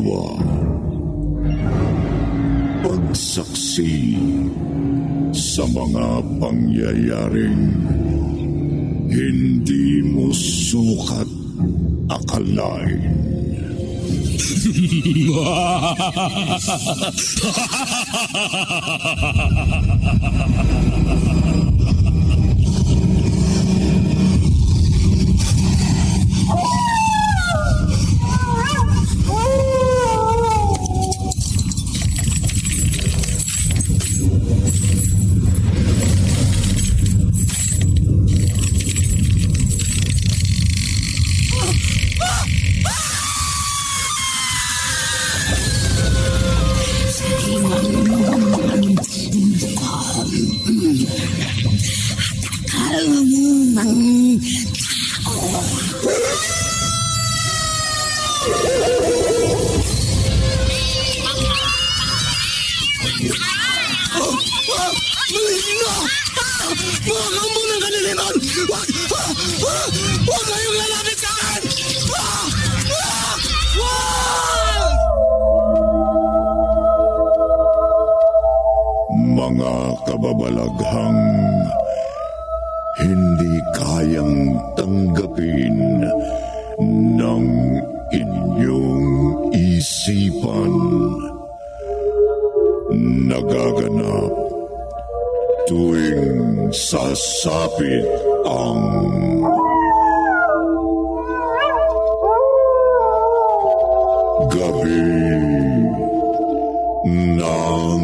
diwa. Pagsaksi sa mga pangyayaring hindi mo sukat akalain. Mga kampo ng kaniliman! Huwag kayong lalapit sa akin! Mga kababalaghang hindi kayang tanggapin ng inyong isipan. Nagaganap tuwing sasapit ang gabi ng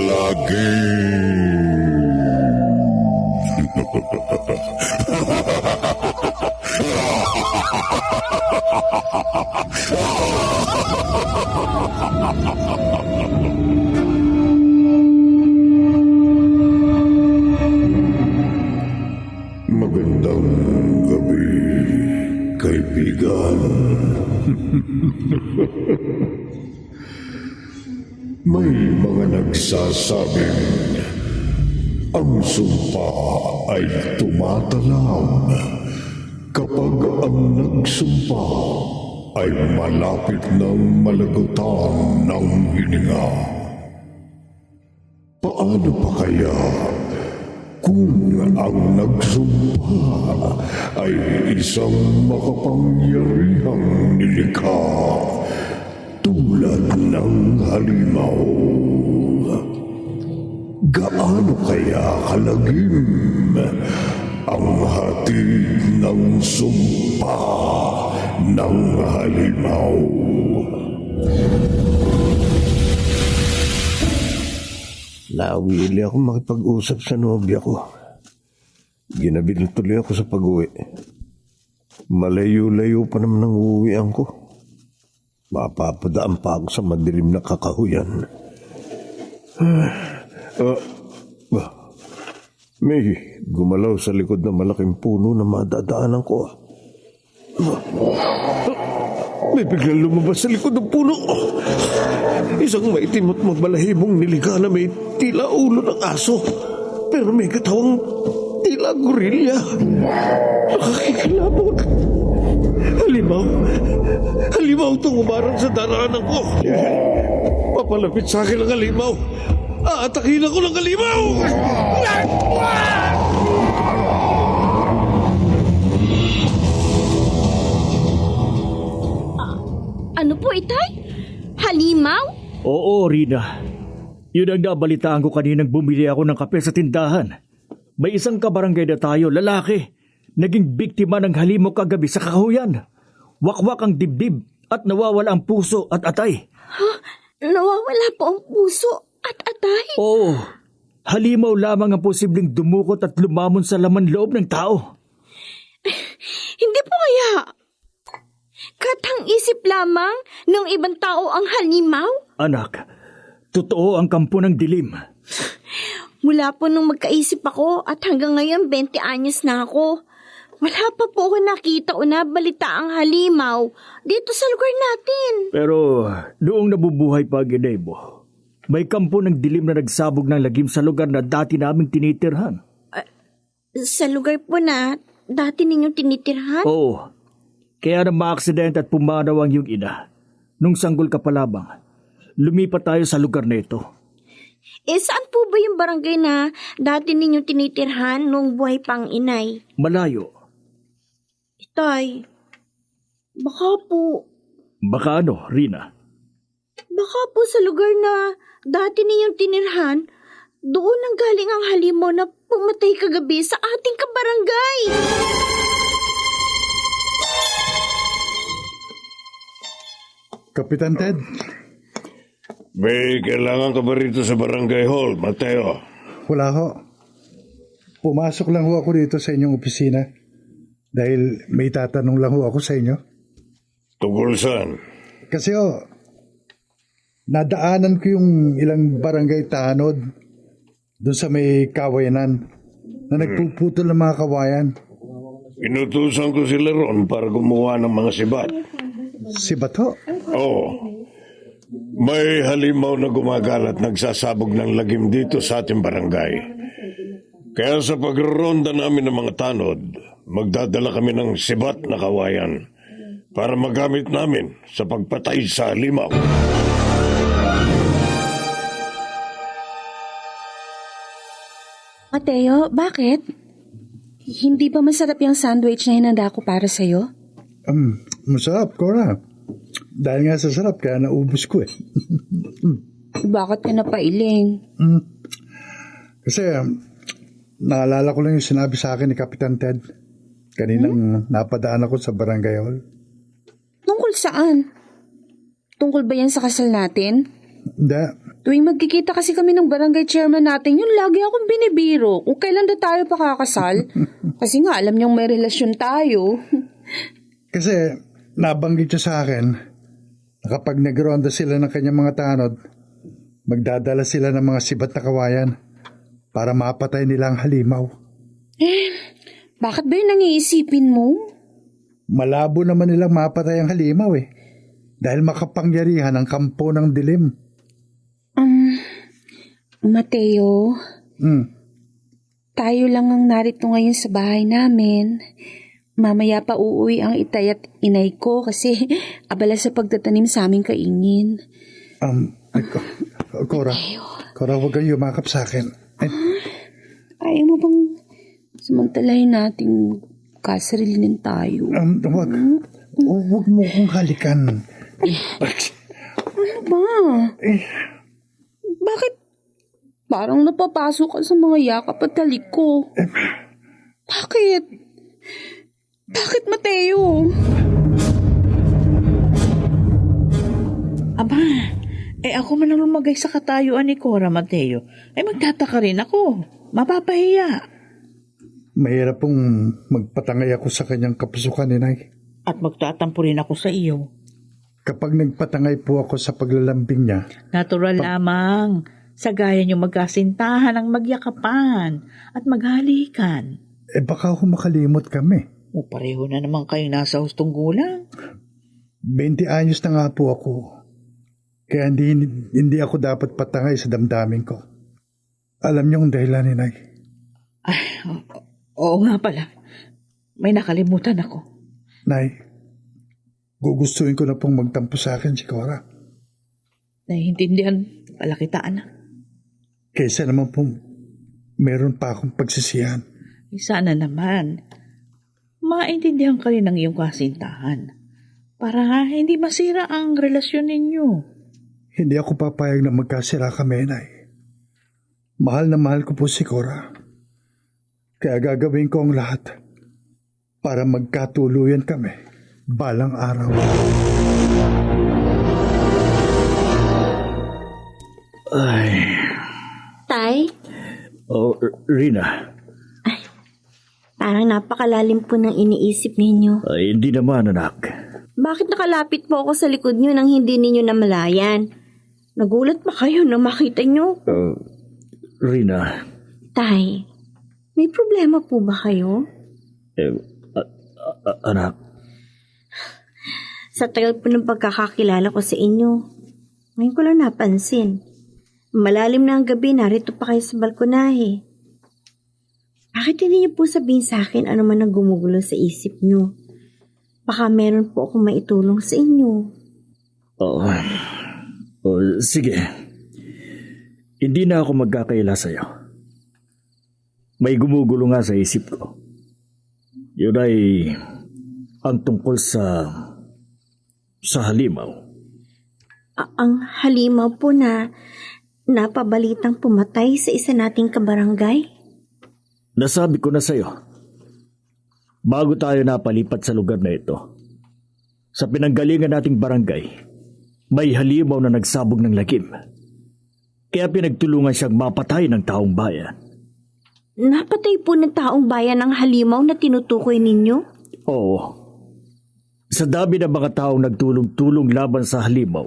lagi. Magandang gabi, kaibigan. May mga nagsasabing ang sumpa ay tumatalaw kapag ang nagsumpa ay malapit ng malagutan ng hininga. Paano pa kaya kung ang nagsumpa ay isang makapangyarihang nilikha tulad ng halimaw? Gaano kaya kalagim ang hatid ng sumpa ng halimaw? Nawili ako makipag-usap sa nobya ko. Ginabil tuloy ako sa pag-uwi. Malayo-layo pa naman ang uuwian ko. Mapapadaan pa ako sa madilim na kakahuyan. May gumalaw sa likod ng malaking puno na madadaanan ko. May biglang lumabas sa likod ng puno. Isang maitim at mabalahibong nilikha na may tila ulo ng aso. Pero may katawang tila gorilya. Nakakikilabot. Halimaw. Halimaw itong umarang sa daraanan ko. Papalapit sa akin ang halimaw. Aatakin ako ng halimaw! Ano po, Itay? Halimaw? Oo, Rina. Yun ang nabalitaan ko kaninang bumili ako ng kape sa tindahan. May isang kabarangay na tayo, lalaki, naging biktima ng halimaw kagabi sa kakahuyan. Wakwak ang dibdib at nawawala ang puso at atay. Nawawala po ang puso at atay? Oo, halimaw lamang ang posibleng dumukot at lumamon sa laman loob ng tao. Hindi po kaya katang-isip lamang ng ibang tao ang halimaw? Anak, totoo ang kampo ng dilim. Mula po nung magkaisip ako at hanggang ngayon 20 anyos na ako. Wala pa po ako nakita o nabalita ang halimaw dito sa lugar natin. Pero noong nabubuhay pa Ginebo, may kampo ng dilim na nagsabog ng lagim sa lugar na dati naming tinitirhan. Sa lugar po na dati ninyong tinitirhan? Oo, kaya na maaksidente at pumanaw ang iyong ina. Nung sanggol ka pa lamang, lumipat tayo sa lugar na ito. Saan po ba yung barangay na dati ninyong tinitirhan nung buhay pang inay? Malayo. Tay, baka po Baka ano, Rina? Baka po sa lugar na dati ninyong tinirhan, doon ang galing ang halimaw na pumatay kagabi sa ating kabarangay. Kapitan Ted, May kailangan ka ba rito sa barangay hall, Mateo? wala ho. Pumasok lang ho ako dito sa inyong opisina dahil may tatanong lang ho ako sa inyo. Tungkol saan? Kasi ho, nadaanan ko yung ilang barangay tanod doon sa may kawayanan na nagpuputol ng mga kawayan. Inutusan ko sila ron para gumawa ng mga sibat. Si Bato, Oo. May halimaw na gumagalat nagsasabog ng lagim dito sa ating barangay. Kaya sa pagronda namin ng mga tanod, magdadala kami ng sibat na kawayan para magamit namin sa pagpatay sa halimaw. Mateo, bakit? Hindi ba masarap yung sandwich na hinanda ko para sa'yo? masarap, Cora. Dahil nga sa sarap, kaya naubos ko eh. Bakit ka napailing? Kasi naalala ko lang yung sinabi sa akin ni Kapitan Ted. Kaninang napadaan ako sa barangay hall. Tungkol saan? Tungkol ba yan sa kasal natin? Hindi. Tuwing magkikita kasi kami ng barangay chairman natin, yun lagi akong binibiro. Kung kailan na tayo pakakasal. Kasi nga, alam niyang may relasyon tayo. Kasi nabanggit siya sa akin na kapag nagronda sila ng kanyang mga tanod, magdadala sila ng mga sibat na kawayan para mapatay nila ang halimaw. Bakit ba yun nangiisipin mo? Malabo naman nilang mapatay ang halimaw eh. Dahil makapangyarihan ang kampo ng dilim. Mateo, tayo lang ang narito ngayon sa bahay namin. Mamaya pa uuwi ang itay at inay ko kasi abala sa pagtatanim sa aming kaingin. Cora, huwag kang yumakap sa akin. Ayaw mo bang samantalahin nating kasarilinin tayo? Huwag mo kong halikan. Ano ba? Bakit parang napapasok ka sa mga yakap at halik ko? Bakit? Bakit, Mateo? Aba, ako man ang lumagay sa katayuan ni Cora, Mateo. Magtataka rin ako. Mapapahiya. Mahirap pong magpatangay ako sa kanyang kapusukan, Inay. At magtatampo rin ako sa iyo. Kapag nagpatangay po ako sa paglalambing niya, Natural lamang. Sa gaya niyo magkasintahan ang magyakapan at maghalikan. baka makalimot kami. O pareho na naman kayong nasa hustong gulang. 20 anyos na nga po ako. Kaya hindi ako dapat patangay sa damdamin ko. Alam niyo ang dahilan, Inay. Oo nga pala. May nakalimutan ako. Nay, gugustuhin ko na pong magtampo sa akin si Cora. Naiintindihan pala kita, anak. Kaysa naman pong meron pa akong pagsisihan. Sana naman. Maintindihan ka rin ng iyong kasintahan. Para hindi masira ang relasyon ninyo. Hindi ako papayag na magkasira kami, Nay. Mahal na mahal ko po si Cora. Kaya gagawin ko ang lahat para magkatuluyan kami balang araw. Ay, Tay, Rina. parang napakalalim po ng iniisip ninyo. Ay, hindi naman, anak. Bakit nakalapit po ako sa likod nyo nang hindi ninyo namalayan? Nagulat pa kayo na makita nyo? Rina, Tay, may problema po ba kayo? anak, Sa tagal po ng pagkakakilala ko sa inyo, ngayon ko lang napansin. Malalim na ang gabi, narito pa kayo sa balkonahe. Bakit hindi niyo po sabihin sa akin ano man ang gumugulo sa isip niyo? Baka meron po akong maitulong sa inyo. Oo. Sige. Hindi na ako magkakaila sa'yo. May gumugulo nga sa isip ko. Yun ay ang tungkol sa halimaw. Ang halimaw po na napabalitang pumatay sa isa nating kabarangay? Nasabi ko na sa'yo, bago tayo napalipat sa lugar na ito, sa pinanggalingan nating barangay, may halimaw na nagsabog ng lagim. Kaya pinagtulungan siyang mapatay ng taong bayan. Napatay po ng taong bayan ang halimaw na tinutukoy ninyo? Oo. Sa dami ng mga taong nagtulong-tulong laban sa halimaw,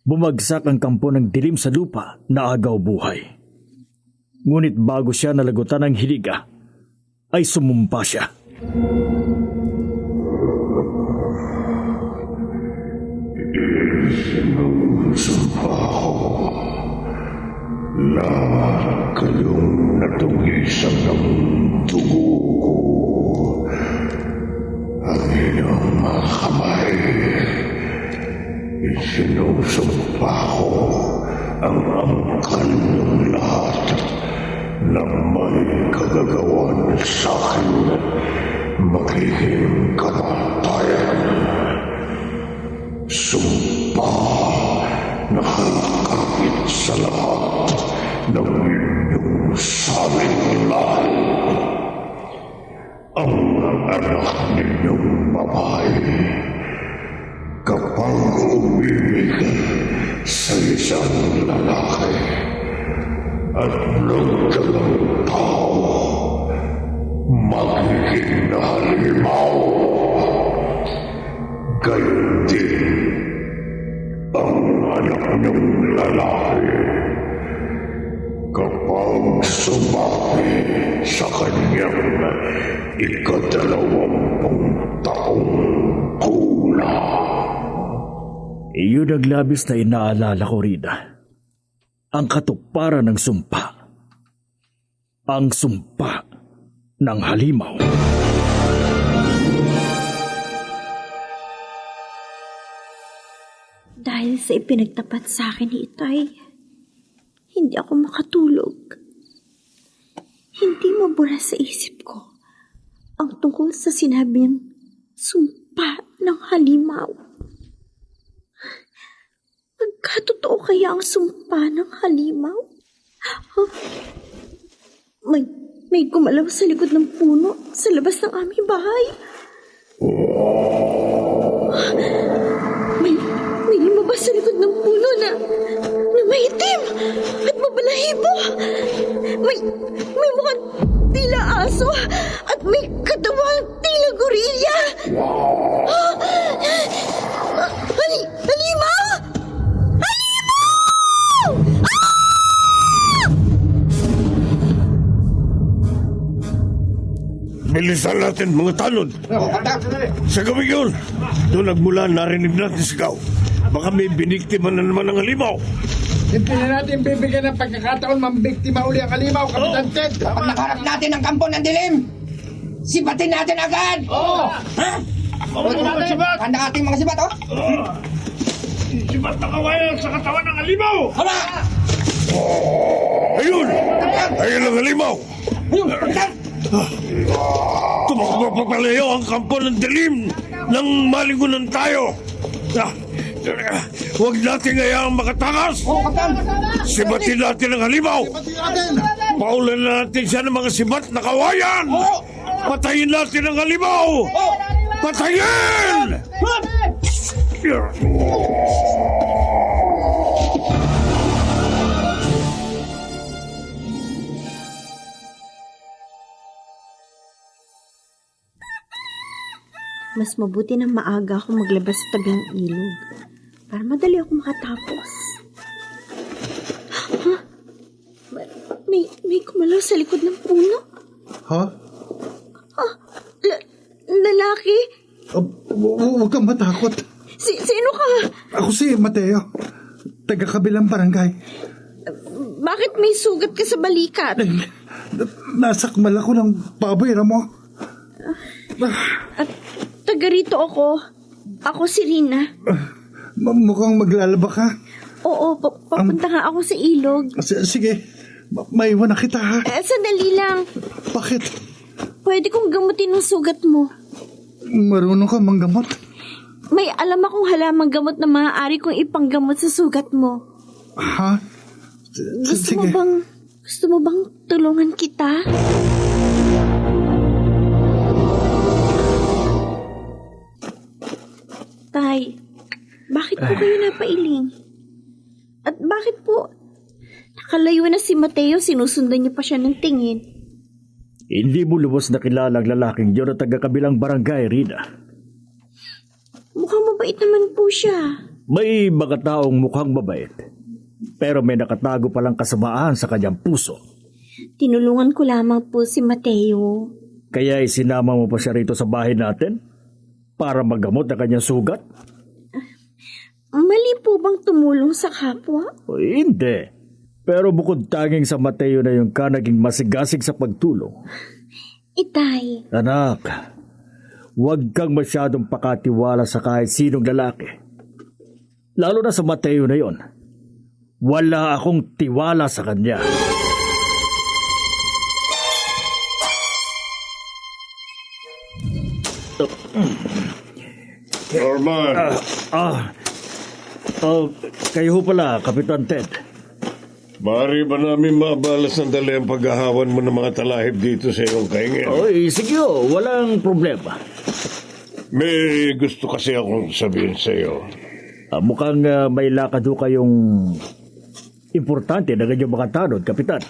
bumagsak ang kampo ng dilim sa lupa na agaw buhay. Ngunit bago siya nalagutan ng hiliga, ay sumumpa siya. Sinusumpa ko na kayong natugisan ng dugo ko. Ang inyong mga kamay, isinusumpa ko ang angkan ng lahat na may kagagawan sa akin magiging kamatayan. Sumpa na kakapit sa lahat ng inyong saling lahi. Ang anak ninyong babae, kapag umibig sa isang lalaki at nagdalang tao, magiging halimaw. Gayon din ang anak niyong lalaki kapag sumapi sa kanyang 20 taong gulang. Iyon ang labis na inaalala ko, Rina. Ang katuparan ng sumpa. Ang sumpa ng halimaw. Dahil sa ipinagtapat sa akin ni Itay, hindi ako makatulog. Hindi mabura sa isip ko ang tungkol sa sinabi niyang sumpa ng halimaw. Magkatotoo kaya ang sumpa ng halimaw? Huh? May gumalaw sa likod ng puno sa labas ng aming bahay. May lumabas sa likod ng puno na may itim at mabalahibo. May mukhang tila aso at may katawang tila gorilya. Halimaw! Bilisan natin mga tanod. Sa gabi yun, doon nagmula narinig natin sigaw. Baka may biniktima na naman ng halimaw. Hindi na natin bibigyan ng pagkakataon mambiktima uli ang halimaw, Kapitan Ted. Kapag nakaharap natin ang kampo ng dilim, sibatin natin agad! Oo! Ha? Handa ating mga sibat, oh! Sibat na kawayan sa katawan ng halimaw! Hala! Ayun! Ayun ang halimaw! Ayun, Kapitan! Tumakbo pa palayo ang kampo ng dilim nang malingunan tayo. Huwag natin hayaang makatakas. Oo, Kapitan! Sibatin natin ang halimaw. Paulan na natin siya ng mga sibat na kawayan. Patayin natin ang halimaw. Patayin! Mas mabuti na maaga ako maglabas sa tabing ilog para madali ako makatapos. Ha? May kumalaw sa likod ng puno? Ha? Lalaki? Huwag kang matakot. Sino ka? Ako si Mateo, taga-kabilang barangay. Bakit may sugat ka sa balikat? Nasakmal ako ng baboy, Ramo. At taga rito ako. Ako si Rina. Mukhang maglalaba ka. Oo, papunta nga ako sa ilog. Sige, maiwan na kita ha. Sandali lang. Bakit? Pwede kong gamutin ng sugat mo. Marunong ka manggamot? May alam akong halamang gamot na maaari kong ipanggamot sa sugat mo. Ha? Gusto mo bang tulungan kita? Tay, bakit po kayo napailing? At bakit po nakalayo na si Mateo, sinusundan niyo pa siya ng tingin? Hindi mo lubos na kilala ang lalaking yun at taga-kabilang barangay, Rina. Mukhang mabait naman po siya. May mga taong mukhang mabait, pero may nakatago palang kasamaan sa kanyang puso. Tinulungan ko lamang po si Mateo. Kaya isinama mo pa siya rito sa bahay natin para maggamot ang kanyang sugat? Mali po bang tumulong sa kapwa? O, hindi. Pero bukod tanging sa Mateo na yung ka naging masigasig sa pagtulong. Itay. Anak, huwag kang masyadong pakatiwala sa kahit sinong lalaki. Lalo na sa Mateo na yon. Wala akong tiwala sa kanya. Norman, Kayo ho pala, Kapitan Ted. maaari ba namin maabala sandali ang paghahawan mo ng mga talahib dito sa iyong kaingin? Oy, sige ho, walang problema. May gusto kasi akong sabihin sa iyo. Mukhang may lakad ho kayong importante na ganyang mga tanod, Kapitan.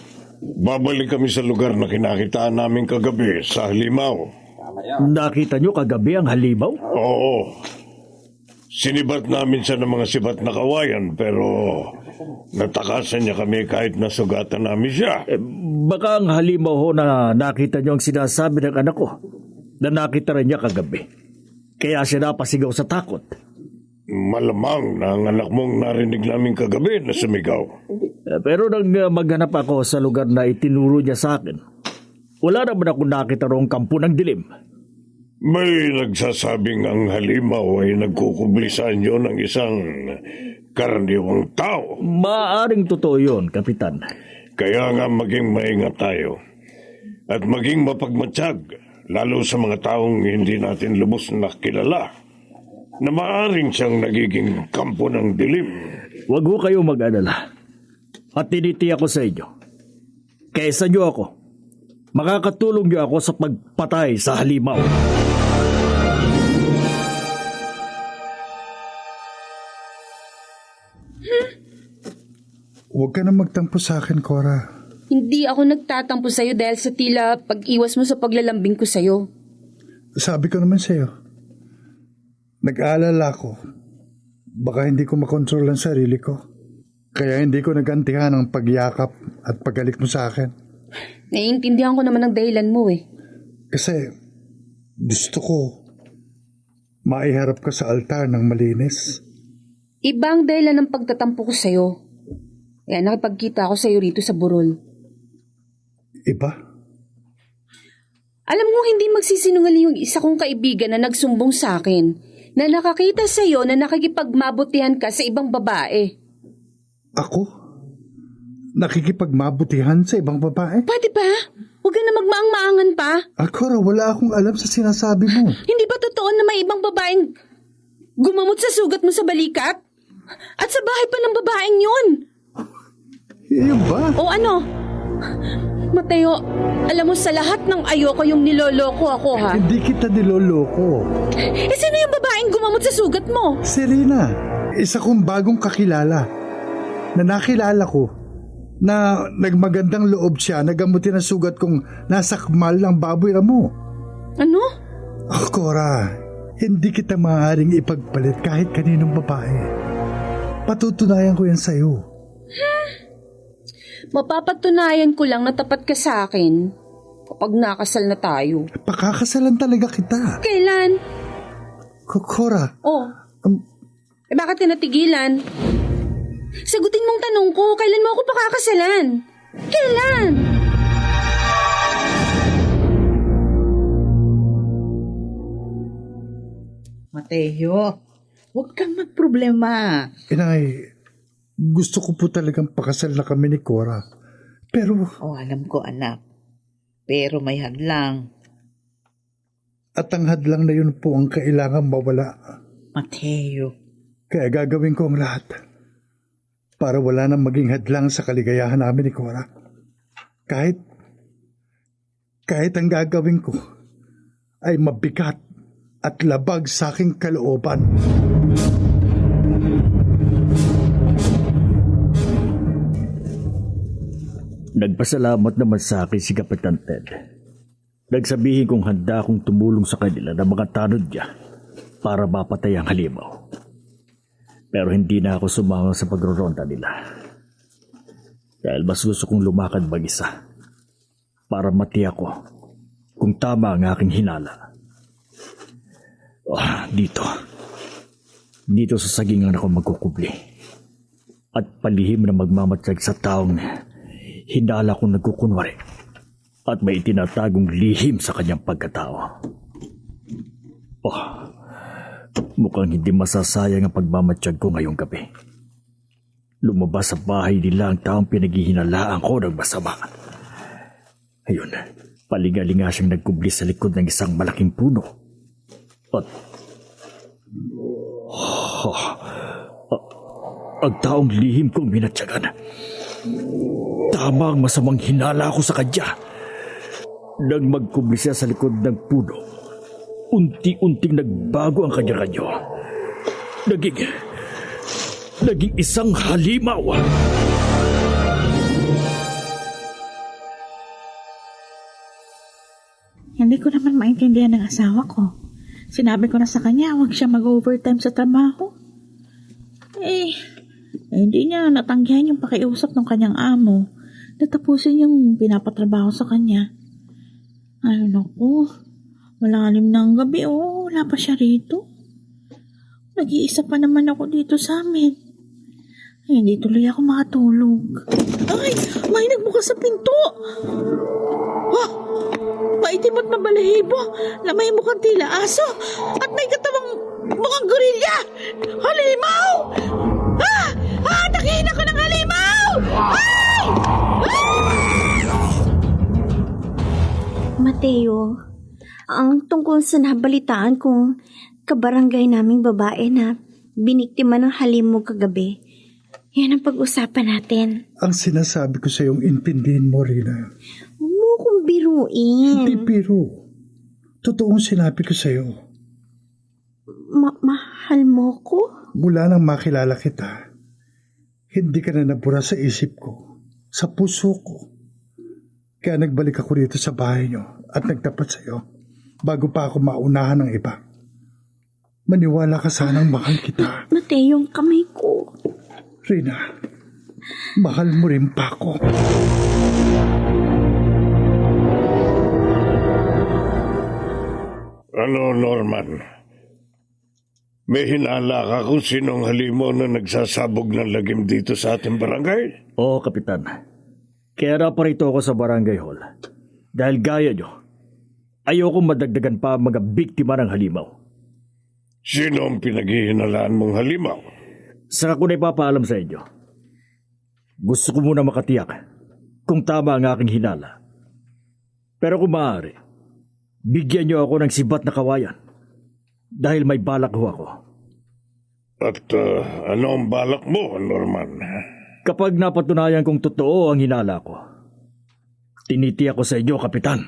Babalik kami sa lugar na kinakitaan namin kagabi sa Halimaw. Nakita nyo kagabi ang halimaw? Oo. Sinibat namin siya ng mga sibat na kawayan pero natakasan niya kami kahit nasugatan namin siya. Baka ang halimaw ho na nakita nyo ang sinasabi ng anak ko na nakita rin niya kagabi. Kaya siya napasigaw sa takot. Malamang na ang anak mong narinig namin kagabi na sumigaw. Pero nang maghanap ako sa lugar na itinuro niya sa akin, wala naman ako nakita roong kampo ng dilim. May nagsasabing ang halimaw ay nagkukubli sa inyo ng isang karaniwang tao. Maaring totoo yun, Kapitan. Kaya nga maging maingat tayo. At maging mapagmatsyag, lalo sa mga taong hindi natin lubos na kilala, na maaring siyang nagiging kampo ng dilim. Huwag ho kayo mag-alala. At tinitiyak ko sa inyo. Kaysa nyo ako, makakatulong nyo ako sa pagpatay sa halimaw. Huwag ka na magtampo sa akin, Cora. Hindi ako nagtatampo sa'yo dahil sa tila pag-iwas mo sa paglalambing ko sa'yo. Sabi ko naman sa'yo, nag-aalala ko. Baka hindi ko makontrol ang sarili ko. Kaya hindi ko nagantihan ang pagyakap at paghalik mo sa akin. Naiintindihan ko naman ang dahilan mo eh. Kasi gusto ko maiharap ka sa altar ng malinis. Ibang dahilan ng pagtatampo ko sa'yo. Kaya nakipagkita ako sa'yo rito sa burol. Iba? Alam mo, hindi magsisinungaling yung isa kong kaibigan na nagsumbong sa akin na nakakita sa'yo na nakikipagmabutihan ka sa ibang babae. Ako? Nakikipagmabutihan sa ibang babae? Pwede ba? Huwag ka na magmaang-maangan pa. Cora, wala akong alam sa sinasabi mo. Hindi ba totoo na may ibang babaeng gumamot sa sugat mo sa balikat? At sa bahay pa ng babaeng yun? Yun ba? O ano? Mateo, alam mo sa lahat ng ayoko yung niloloko ako ha? Hindi kita niloloko. Sino yung babaeng gumamot sa sugat mo? Serena, isa kong bagong kakilala na nakilala ko na nagmagandang loob siya na gamutin ang sugat kong nasakmal ng baboy mo. Ano? Cora, hindi kita maaaring ipagpalit kahit kaninong babae. Patutunayan ko yan sa'yo. Mapapatunayan ko lang na tapat ka sa akin kapag nakasal na tayo. Pakakasalan talaga kita. Kailan? Cora. Oh. Bakit tinatigilan? Sagutin mong tanong ko, kailan mo ako pakakasalan? Kailan? Mateo, Huwag kang magproblema. Inay, gusto ko po talagang pakasal na kami ni Cora. Pero, Alam ko anak. Pero may hadlang. at ang hadlang na yun po ang kailangan mawala. Mateo. Kaya gagawin ko ang lahat para wala nang maging hadlang sa kaligayahan namin ni Cora. Kahit ang gagawin ko ay mabigat at labag sa aking kalooban. Nagpasalamat naman sa akin si Kapitan Ted. Nagsabihin kong handa akong tumulong sa kanila ng mga tanod niya para mapatay ang halimaw. Pero hindi na ako sumama sa pagroronda nila. Dahil mas gusto kong lumakad mag-isa para matiyak ko kung tama ang aking hinala. Dito sa sagingan ako magkukubli at palihim na magmamatsyag sa taong hinala kong nagkukunwari at may tinatagong lihim sa kanyang pagkatao. Mukhang hindi masasayang ang pagmamatsyag ko ngayong gabi. Lumabas sa bahay nila ang taong pinaghihinalaan ko ng masama. Ayun, palingalinga siyang nagkubli sa likod ng isang malaking puno. At ang taong lihim kong minatsyagan. Tama ang masamang hinala ko sa kanya. Nang magkubli siya sa likod ng puno, unti-unting nagbago ang kanyang anyo. Naging isang halimaw. Hindi ko naman maintindihan ng asawa ko. Sinabi ko na sa kanya, huwag siya mag-overtime sa trabaho. Hindi niya natanggihan yung pakiusap ng kanyang amo. Natapusin yung pinapatrabaho sa kanya. Ay, naku. Malalim na ang gabi, wala pa siya rito. Nag-iisa pa naman ako dito sa amin. Hindi tuloy ako makatulog. Ay, may nagbukas sa pinto. Maitim at mabalahibo na may mukhang tila aso at may katawang mukhang gorilya. Halimaw! Nakihina ko ng halimaw! Ay! Mateo, ang tungkol sa nabalitaan kong kabarangay naming babae na biniktima ng halimaw kagabi, yan ang pag-usapan natin. Ang sinasabi ko sa iyong intindihin mo, Rina. Huwag mo kong biruin. Hindi biro. Totoong sinabi ko sa iyo. Mahal mo ko? Mula nang makilala kita, hindi ka na nabura sa isip ko, sa puso ko. Kaya nagbalik ako dito sa bahay niyo at nagtapat sa iyo bago pa ako maunahan ng iba. Maniwala ka sanang mahal kita. Mateo, yung kamay ko. Rina, mahal mo rin pa ako. Ano, Norman? May hinala ka kung sinong halimaw na nagsasabog ng lagim dito sa ating barangay? Oo, Kapitan. Kaya naparito ako sa barangay hall. Dahil gaya nyo, ayoko madagdagan pa ang mga biktima ng halimaw. Sino ang pinaghihinalaan mong halimaw? Saka ko na ipapaalam sa inyo. Gusto ko muna makatiyak kung tama ang aking hinala. Pero kung maaari, bigyan nyo ako ng sibat na kawayan dahil may balak ho ako. At ano ang balak mo, Norman? Kapag napatunayan kong totoo ang hinala ko, tinitiyak ko sa inyo, Kapitan,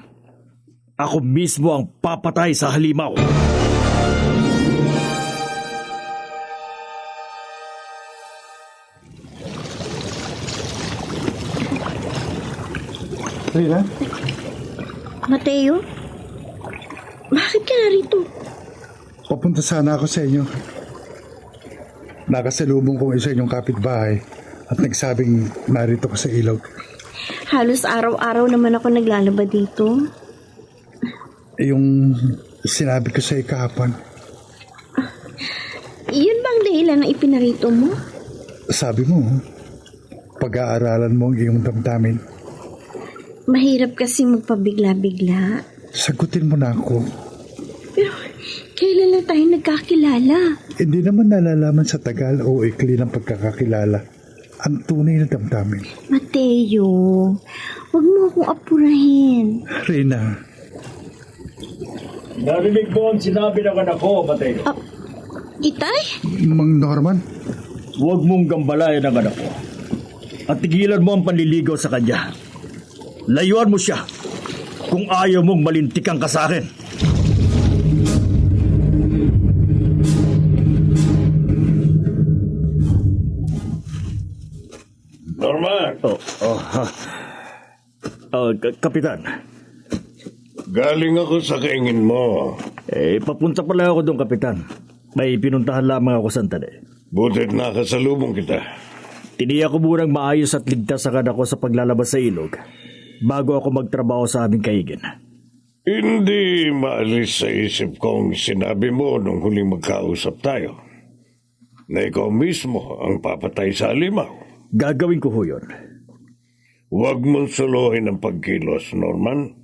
ako mismo ang papatay sa halimaw. Rina? Mateo? Bakit ka narito? Papunta sana ako sa inyo. Nakasalubong kong isa inyong kapitbahay at nagsabing narito ko sa ilog. Halos araw-araw naman ako naglalaba dito. Yung sinabi ko sa kahapon. Yun bang dahilan na ipinarito mo? Sabi mo, pag-aaralan mo ang iyong damdamin. Mahirap kasi magpabigla-bigla. Sagutin mo na ako. Pero Kailan lang tayo nagkakilala? Hindi naman nalalaman sa tagal o ikli ng pagkakakilala ang tunay na damdamin. Mateo, huwag mo akong apurahin. Reyna, Narinig mo ang sinabi ng anak ko, Mateo. Itay? Mang Norman, Huwag mong gambalayan ang anak ko. At tigilan mo ang panliligaw sa kanya. Layuan mo siya kung ayaw mong malintikan ka sa akin. Norman, Kapitan, galing ako sa kaingin mo. papunta pala ako doon, Kapitan. May pinuntahan lamang ako sandali. Butit nakasalubong kita. Tiniyak ko munang maayos at ligtas ang anak ko sa paglalabas sa ilog bago ako magtrabaho sa aming kaigin. Hindi maalis sa isip kong sinabi mo nung huling magkausap tayo na ikaw mismo ang papatay sa halimaw. Gagawin ko ho yun. Huwag mong suluhin ang pagkilos, Norman.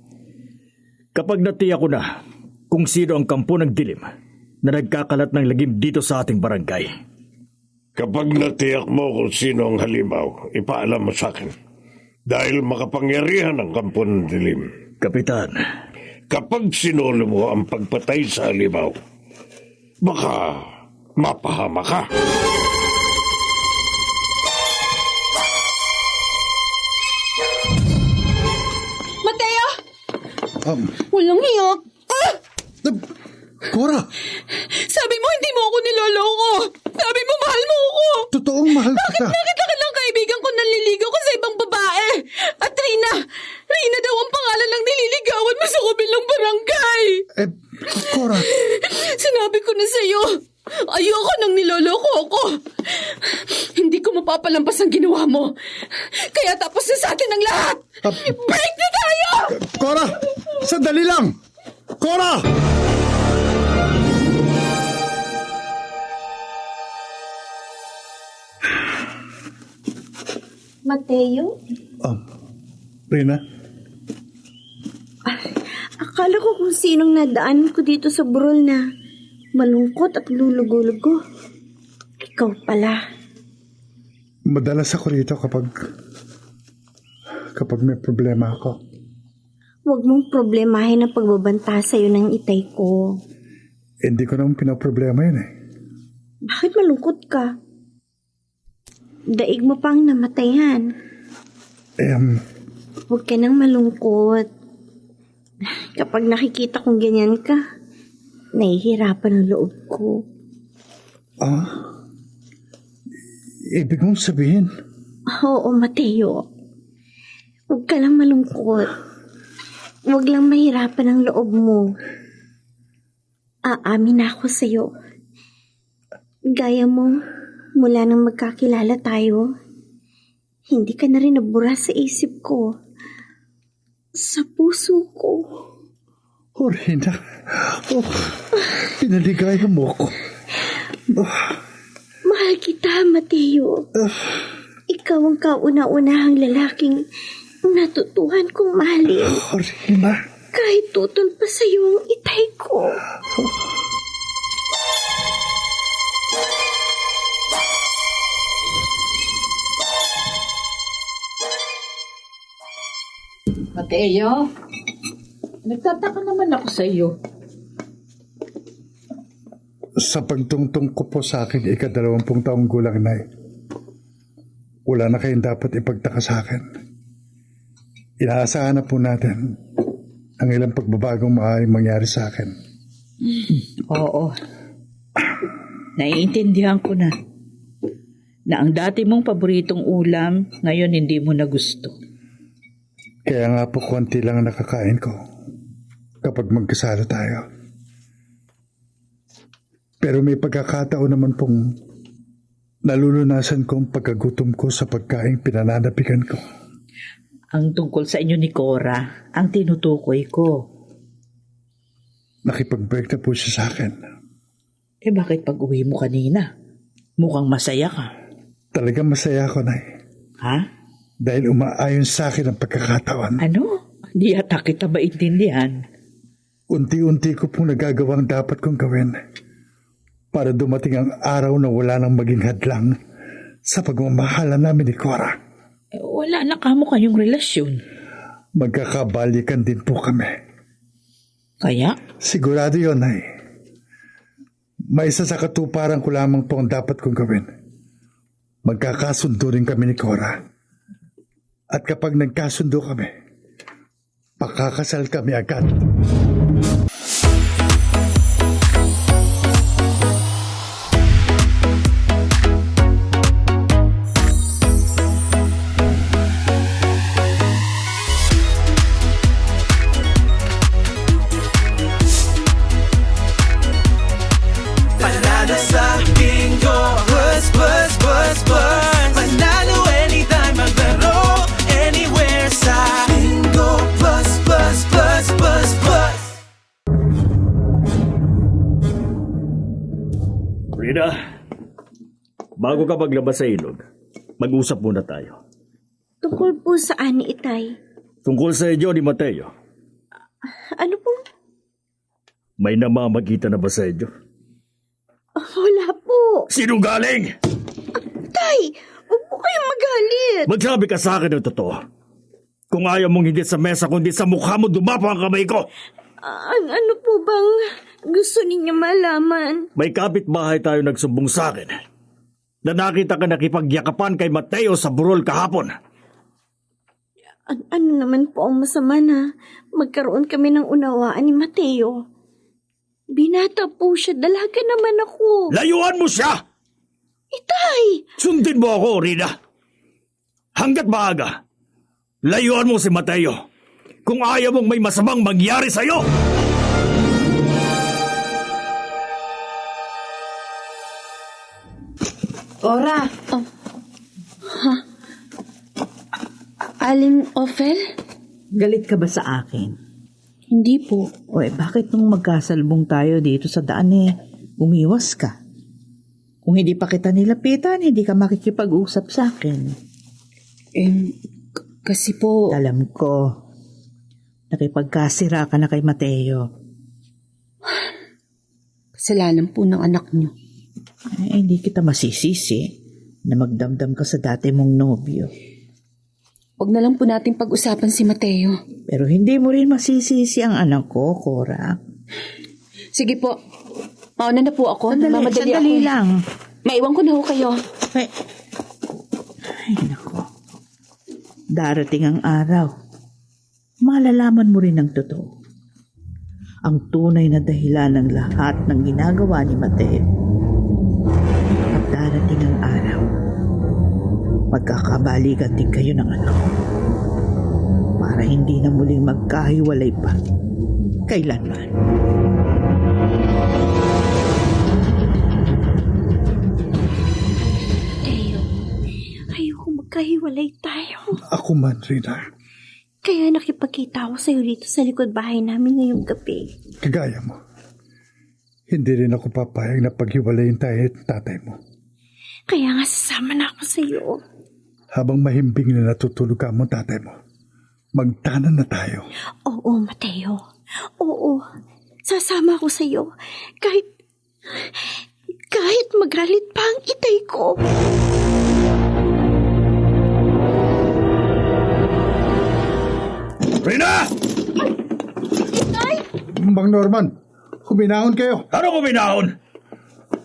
Kapag natiyak ko na kung sino ang kampo ng dilim na nagkakalat ng lagim dito sa ating barangay. Kapag natiyak mo kung sino ang halimaw, ipaalam mo sa akin. Dahil makapangyarihan ang kampo ng dilim. Kapitan, Kapag sinulo mo ang pagpatay sa halimaw, baka mapahama ka. Mateo! Walang hiyak. Cora, Sabi mo hindi mo ako niloloko. Sabi mo mahal mo ako. totoong mahal kita. Bakit lang kaibigan ko nanliligaw ko sa ibang babae? At Rina daw ang pangalan ng nililigawan mo sa kabilang barangay. Cora, Sinabi ko na sa'yo, ayoko nang niloloko ako. Hindi ko mapapalampas ang ginawa mo. Kaya tapos na sa atin ang lahat. Break na tayo! Cora, sandali lang. Cora! Mateo? Reyna, Akala ko kung sinong nadaan ko dito sa burol na malungkot at lulugo-lugo. Ikaw pala. madalas ako rito kapag may problema ako. Huwag mong problemahin ang pagbabanta sa'yo ng itay ko. Hindi ko naman pinaproblema yun eh. Bakit malungkot ka? Daig mo pang namatayan. Huwag ka nang malungkot. Kapag nakikita kong ganyan ka, nahihirapan ang loob ko. Ibig mong sabihin, Oo, Mateo. Huwag ka lang malungkot. Huwag lang mahirapan ang loob mo. Aamin ako sa'yo. Gaya mo, mula nang magkakilala tayo, hindi ka na rin nabura sa isip ko. Sa puso ko. Reyna, pinaligaya mo ako. Mahal kita, Mateo. Ikaw ang kauna-unahang lalaking natutuhan kong mahalin. Reyna, Kahit tutol pa sa'yo ang itay ko. Mateo, nagtataka naman ako sa iyo. sa pagtungtong ko po sa aking 20 taong gulang, Nay, wala na kayong dapat ipagtaka sa akin. Inaasahan na po natin ang ilang pagbabagong maaaring mangyari sa akin. Oo. Naiintindihan ko na ang dati mong paboritong ulam, ngayon hindi mo na gusto. Kaya nga po konti lang ang nakakain ko kapag magkasala tayo. Pero may pagkakataon naman pong nalulunasan ko ang pagkagutom ko sa pagkain pinananapikan ko. Ang tungkol sa inyo ni Cora, ang tinutukoy ko. Nakipag-break na po siya sa akin. Bakit pag uwi mo kanina? Mukhang masaya ka. Talagang masaya ako, Nay. Ha? Dahil umaayon sa akin ang pagkakataon. Ano? Di ata kita maintindihan. Unti-unti ko pong nagagawang dapat kong gawin para dumating ang araw na wala nang maging hadlang sa pagmamahalan namin ni Cora. Wala na kamo kayong relasyon. Magkakabalikan din po kami. Kaya? Sigurado yun, Nay. May isa sa katuparan ko lamang po ang dapat kong gawin. Magkakasundo rin kami ni Cora. At kapag nagkasundo kami, pakakasal kami agad. Panalo sa bingo, plus, plus, plus, plus. Panalo anytime, maglaro, anywhere sa bingo, plus, plus, plus, plus, plus. Rina, bago ka maglabas sa ilog, mag-usap muna tayo. Tungkol po saan ni Itay? Tungkol sa inyo ni Mateo, Ano po? may namamagitan na ba sa inyo? Wala po. Sinungaling! Tay, huwag po kayong magalit. Magsabi ka sa akin ng totoo. Kung ayaw mong hindi sa mesa kundi sa mukha mo dumapo ang kamay ko. Ano po bang gusto ninyo malaman? May kapitbahay tayo nagsumbong sa akin na nakita ka nakipagyakapan kay Mateo sa burol kahapon. Ano naman po ang masama na magkaroon kami ng unawaan ni Mateo? Binata po siya, dalaga naman ako. Layuan mo siya! Itay! Sundin mo ako, Rina. Hanggat maaga, layuan mo si Mateo kung ayaw mong may masamang mangyari sa'yo. Cora! Aling Ophel? Galit ka ba sa akin? Hindi po. O bakit nung magkasalbong tayo dito sa daan umiwas ka? Kung hindi pa kita nilapitan, hindi ka makikipag-usap sa akin. Kasi po... Alam ko, nakipagkasira ka na kay Mateo. Kasalanan po ng anak niyo. Hindi kita masisisi na magdamdam ka sa dati mong nobyo. Huwag na lang po natin pag-usapan si Mateo. Pero hindi mo rin masisisi ang anak ko, Cora. Sige po. Mauna na po ako. Sandali lang. Maiwan ko na ho kayo. Ay, nako. Darating ang araw. Malalaman mo rin ang totoo. Ang tunay na dahilan ng lahat ng ginagawa ni Mateo. At darating ang araw. Magkakabalikan din kayo ng anak ko. Para hindi na muling magkahiwalay pa. Kailanman. Mateo, ayoko magkahiwalay tayo. Ako man, Rina. Kaya nakipagkita ako sa'yo dito sa likod bahay namin ngayong gabi. Kagaya mo. Hindi rin ako papayag na paghiwalayin tayo at tatay mo. Kaya nga sasama na ako sa'yo. Habang mahimbing na natutulog ka mo, tatay mo, magtanan na tayo. Oo, Mateo. Oo. Sasama ako sa'yo. Kahit magalit pa ang itay ko. Rina! Itay! Mang Norman, huminahon kayo. Ano kuminahon?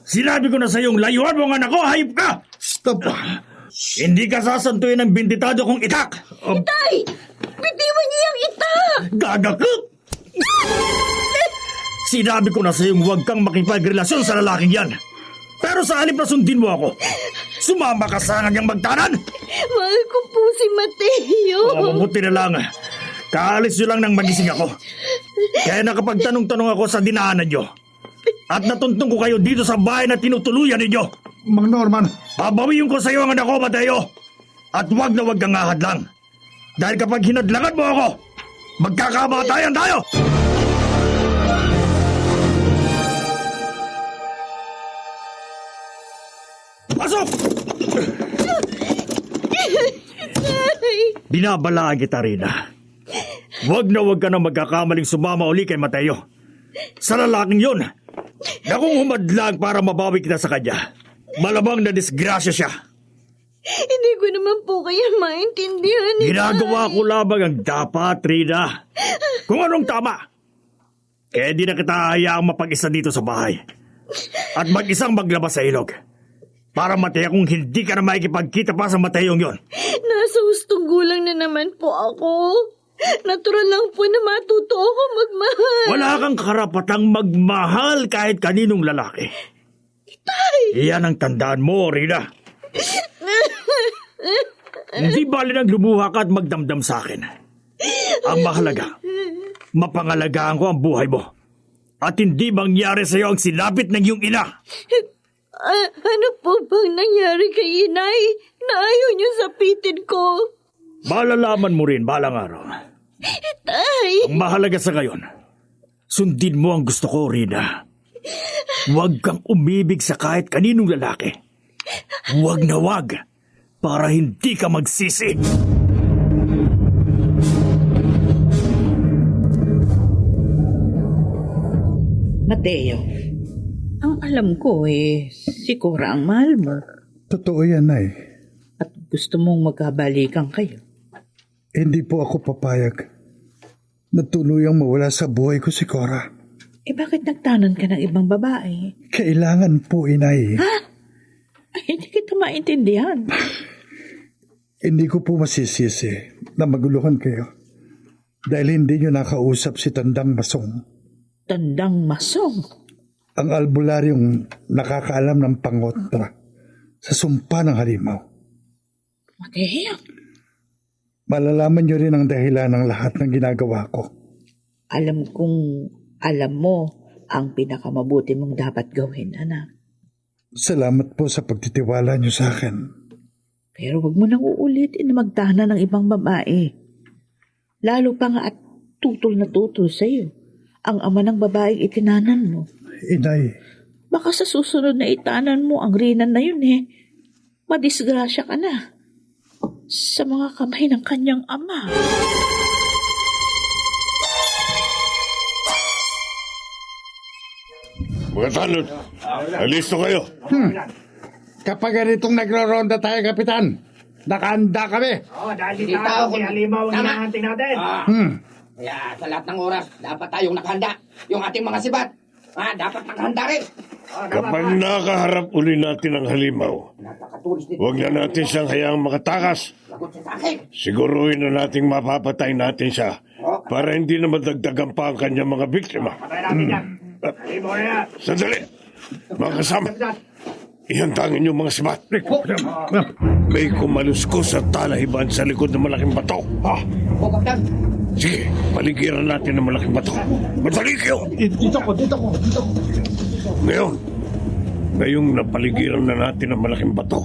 Sinabi ko na sa iyong layuan mo ang anak ko, hayop ka! Stop! Hindi ka sasantuin ng binditado kong itak! Itay! Bitiwan niyo yung itak! Gagakot! Sinabi ko na sa iyong huwag kang makipagrelasyon sa lalaking yan. Pero sa halip na sundin mo ako, sumama ka sa kanyang magtanan! Mahal ko po si Mateo. Mabuti na lang. Kaalis nyo lang nang magising ako. Kaya nakapagtanong-tanong ako sa dinaanan nyo. At natuntong ko kayo dito sa bahay na tinutuluyan ninyo. Mang Norman. Babawiin ko sa iyo ang anak ko, Mateo. At wag na wag kang ahadlang. Dahil kapag hinadlangan mo ako, magkakamatayan tayo! Pasok! Binabalaan kita, Rina. Wag na wag ka na magkakamaling sumama uli kay Mateo. sa lalaking yun na kung humadlang para mabawi kita sa kanya, malamang na disgrasya siya. Hindi ko naman po kaya maintindihan. Ginagawa ko lamang ang dapat, Rina. Kung anong tama. Kaya di na kita hayaang mapag-isa dito sa bahay. At mag-isang maglabas sa ilog. Para mataya kung hindi ka na makikipagkita pa sa matayong yon. Nasa hustong gulang na naman po ako. Natural lang po na matuto ako magmahal. Wala kang karapatang magmahal kahit kaninong lalaki. Iyan ang tandaan mo, Rina. Hindi bali nang lumuha ka at magdamdam sa akin. Ang mahalaga, mapangalagaan ko ang buhay mo. At hindi mangyari sa iyo ang silapit ng iyong ina. Ano po bang nangyari kay inay na ayaw niyo sapitin ko? Malalaman mo rin balang araw. Tay! Ang mahalaga sa ngayon, sundin mo ang gusto ko, Rina. Huwag kang umibig sa kahit kaninong lalaki. Huwag na huwag, para hindi ka magsisi. Mateo, ang alam ko si Cora ang mahal mo Totoo yan, Nay. at gusto mong magkabalikan kayo. Hindi po ako papayag na tuluyang mawala sa buhay ko si Cora. Bakit nagtanan ka ng ibang babae? Kailangan po, Inay. Ay, hindi kita maintindihan. Hindi ko po masisisi na maguluhan kayo dahil hindi nyo nakausap si Tandang Masong. Tandang Masong. Ang albularyong nakakaalam ng pangotra sa sumpa ng halimaw. Mateo, Malalaman nyo rin ang dahilan ng lahat ng ginagawa ko. alam mo ang pinakamabuti mong dapat gawin, anak. Salamat po sa pagtitiwala nyo sa akin. Pero wag mo nang uulitin na magtahanan ng ibang babae. Lalo pa nga at tutol na tutol sa'yo ang ama ng babaeng itinanan mo. Inay, Baka sa susunod na itanan mo ang rinan na yun madisgrasya ka na sa mga kamay ng kanyang ama. Mga tanod, alisto kayo. Kapag ganitong nagro-ronda tayo, Kapitan, nakahanda kami. Dahil tao ko halimaw ang hinahanting natin. Kaya sa lahat ng oras, dapat tayong nakahanda. Yung ating mga sibat, dapat nakahanda rin. Kapag nakaharap uli natin ang halimaw, Napakatulis nito. huwag na natin siyang hayaang makatakas. Lagot siya sa akin. Siguruhin na nating mapapatay natin siya para hindi na madagdagan pa ang kanyang mga biktima. Sandali! Mga kasama, ihantangin niyo mga sibat. May kumalusko sa talahiban sa likod ng malaking bato. O, Kapitan. Sige, paligiran natin ng malaking bato. Madali kayo! Dito ko. Ngayong napaligiran na natin ang malaking bato.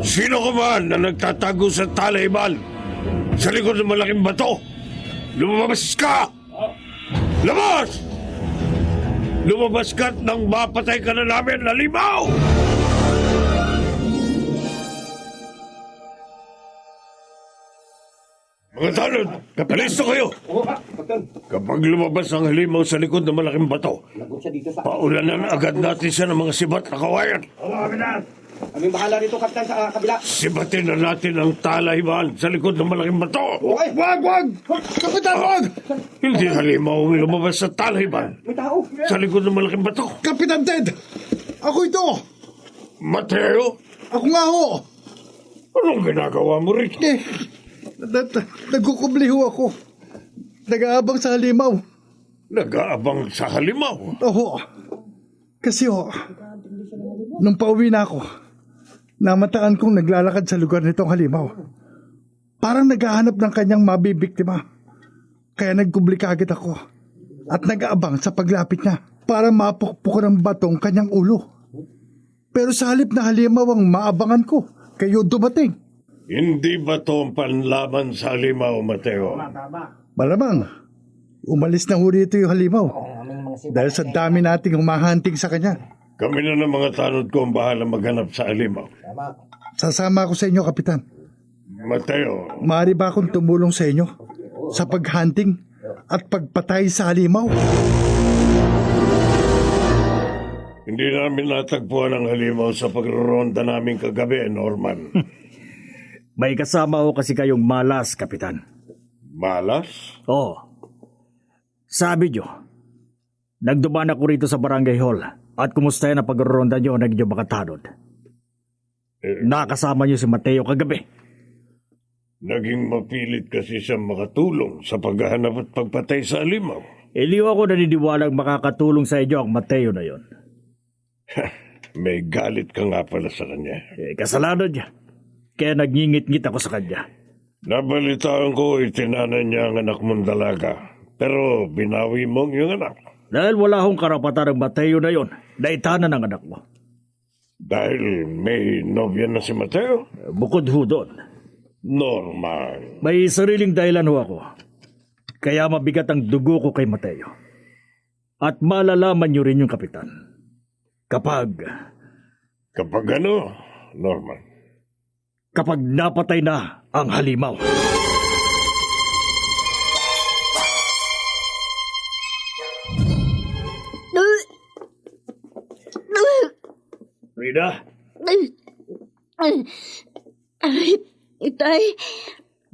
Sino ka man na nagtatago sa talahiban sa likod ng malaking bato? Lumabas ka! Labas! Lumabas ka at nang mapatay ka na namin, halimaw! Mga tanod, alisto kayo! Kapag lumabas ang halimaw sa likod ng malaking bato, Lagot siya dito sa paulanan agad natin siya ng mga sibat na kawayan. Kaming bahala rito, Kapitan, sa kabila. Sibatin na natin ang talahiban sa likod ng malaking bato. Okay. Wag! Kapitan, wag! Hindi halimaw ang lumabas sa talahiban May tao. sa likod ng malaking bato. Kapitan Ted! Ako ito! Mateo, Ako nga ho! anong ginagawa mo rito? Nagkukubliho ako. Nag-aabang sa halimaw. Nag-aabang sa halimaw. Oo. Kasi nung pauwi na ako, namataan kong naglalakad sa lugar nitong halimaw. Parang naghahanap ng kanyang mabibiktima. Kaya nagkubli kaagad ako at nag-aabang sa paglapit niya para mapukpok ng batong kanyang ulo. Pero sa halip na halimaw ang maabangan ko, kayo dumating. Hindi ba ito ang panlaban sa halimaw, Mateo? Malamang, umalis na ho rito yung halimaw. Dahil sa dami nating humahanting sa kanya. Kami na ng mga tanod ko ang bahala maghanap sa halimaw. Sasama ako sa inyo, Kapitan. Mateo, Maaari ba akong tumulong sa inyo sa paghunting at pagpatay sa halimaw. Hindi namin natagpuan ang halimaw sa pagroronda namin kagabi, Norman. May kasama ko kasi kayong malas, Kapitan. Malas? Oo. Sabi nyo, nagdumaan ako rito sa barangay hall at kumustahin ang pagroronda nyo na nyo makatanod. Nakasama nyo si Mateo kagabi. Naging mapilit kasi siya makatulong sa paghahanap at pagpatay sa halimaw. Iliw ako naniniwalang makakatulong sa inyo ang Mateo na yon. May galit ka nga pala sa kanya. Kasalanan niya. Kaya nagngingit-ngit ako sa kanya. Nabalitaan ko itinanan niya ang anak mong dalaga. Pero binawi mong yung anak. Dahil wala akong karapatan ng Mateo na yon, naitanan ang anak mo. Dahil may nobya na si Mateo? Bukod ho doon. Norman. May sariling dahilan ho ako. Kaya mabigat ang dugo ko kay Mateo. At malalaman niyo rin yung Kapitan. Kapag ano, Norman? Kapag napatay na ang halimaw. Rina? Itay,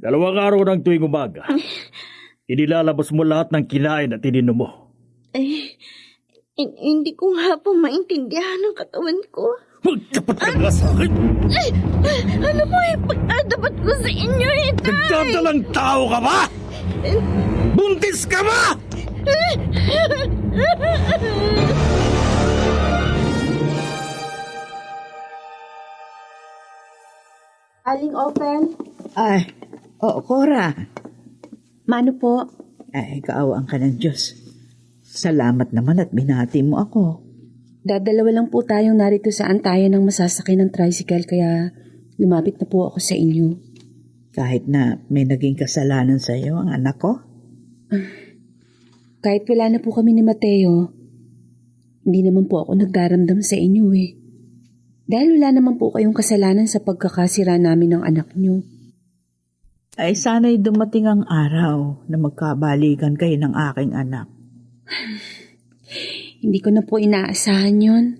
2 araw ng tuwing umaga. Inilalabas mo lahat ng kinain at ininom mo. hindi ko nga po maintindihan ang katawan ko. Magtapat ka nga sa akin! Ano po ipagdadapat ko sa inyo, Itay? Nagdadalang tao ka ba? Buntis ka ba? Aling open? Ay, Cora. Mano po? Ay, kaawaan ka ng Diyos. Salamat naman at binati mo ako. Dadalawa lang po tayong narito sa antayan ng masasakay ng tricycle kaya lumapit na po ako sa inyo. Kahit na may naging kasalanan sa iyo ang anak ko? Kahit wala na po kami ni Mateo, hindi naman po ako nagdaramdam sa inyo eh. Dahil wala naman po kayong kasalanan sa pagkakasira namin ng anak niyo. Ay sana'y dumating ang araw na magkabalikan kayo ng aking anak. Hindi ko na po inaasahan yun.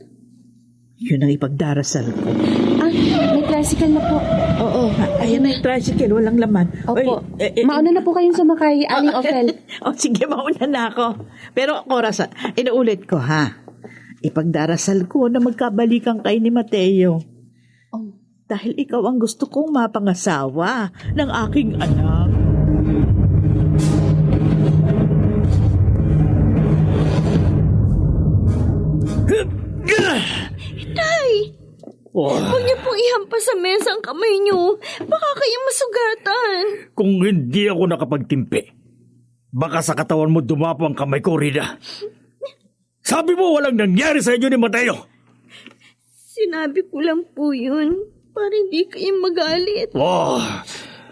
Yun ang ipagdarasal ko. May tricycle na po. Oo, ayun na yung tricycle, walang laman. Opo, mauna na po kayong sumakay, Aling Ophel. Sige, mauna na ako. Pero, Cora, inuulit ko ha. Ipagdarasal ko na magkabalikan kayo ni Mateo. Dahil ikaw ang gusto kong mapangasawa ng aking anak. Itay! Huwag niyo pong ihampas sa mesa ang kamay niyo. Baka kayo masugatan. Kung hindi ako nakapagtimpi, baka sa katawan mo dumapo ang kamay ko, Rina. Sabi mo walang nangyari sa inyo ni Mateo. Sinabi ko lang po yun para hindi kayo magalit. Oh.